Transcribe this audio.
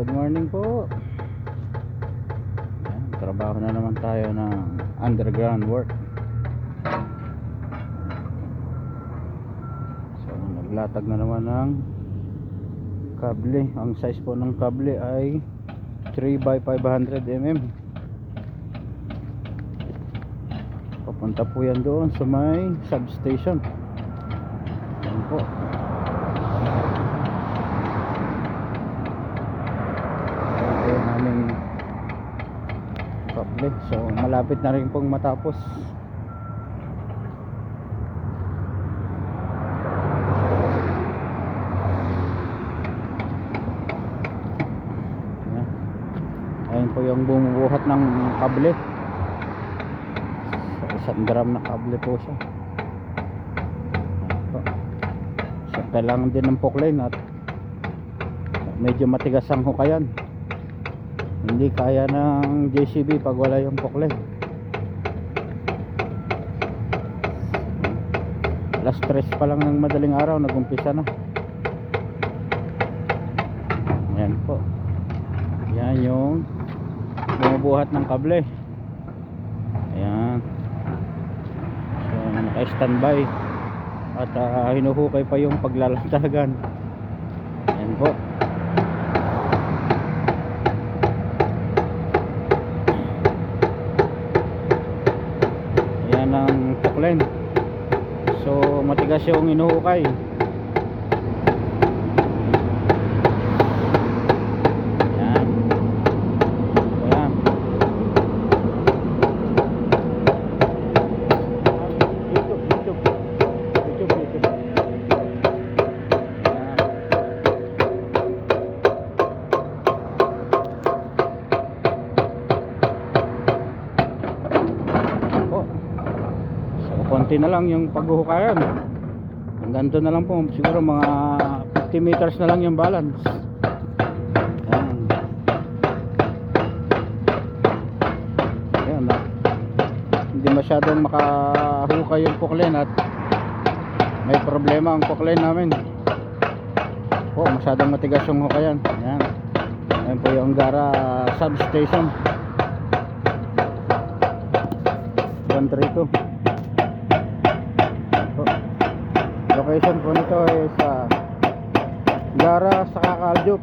Good morning po. Ayan, trabaho na naman tayo ng underground work. So naglatag na naman ng kable. Ang size po ng kable ay 3x500 mm. Papunta po yan doon sa may substation. Ayan po. Kable. So malapit na rin pong matapos. Ayan. Ayun po yung bumubuhat ng kable. So, isang drum na kable po siya. So, kailangan din ng poklin at medyo matigas ang hukayan. Hindi kaya ng JCB pag wala yung pokle. Alas 3 pa lang ng madaling araw, nag-umpisa na. Ayan po. Yan yung bumubuhat ng kable. Ayan. So naka-standby at hinuhukay pa yung paglalantagan. Ayan po. Ng poklen. So matigas yung inuhukay. Yan. Ayan. YouTube. Konti na lang yung paghuhukayan. Hanggang doon na lang po. Siguro mga 50 meters na lang yung balance. Ayan. Ayan. Hindi masyadong makahukay yung poklen at may problema ang poklen namin. Masyadong matigas yung hukayan. Ayan. Ayan po yung Gara substation 132. Location po nito ay sa Gara sa Kakaldyop.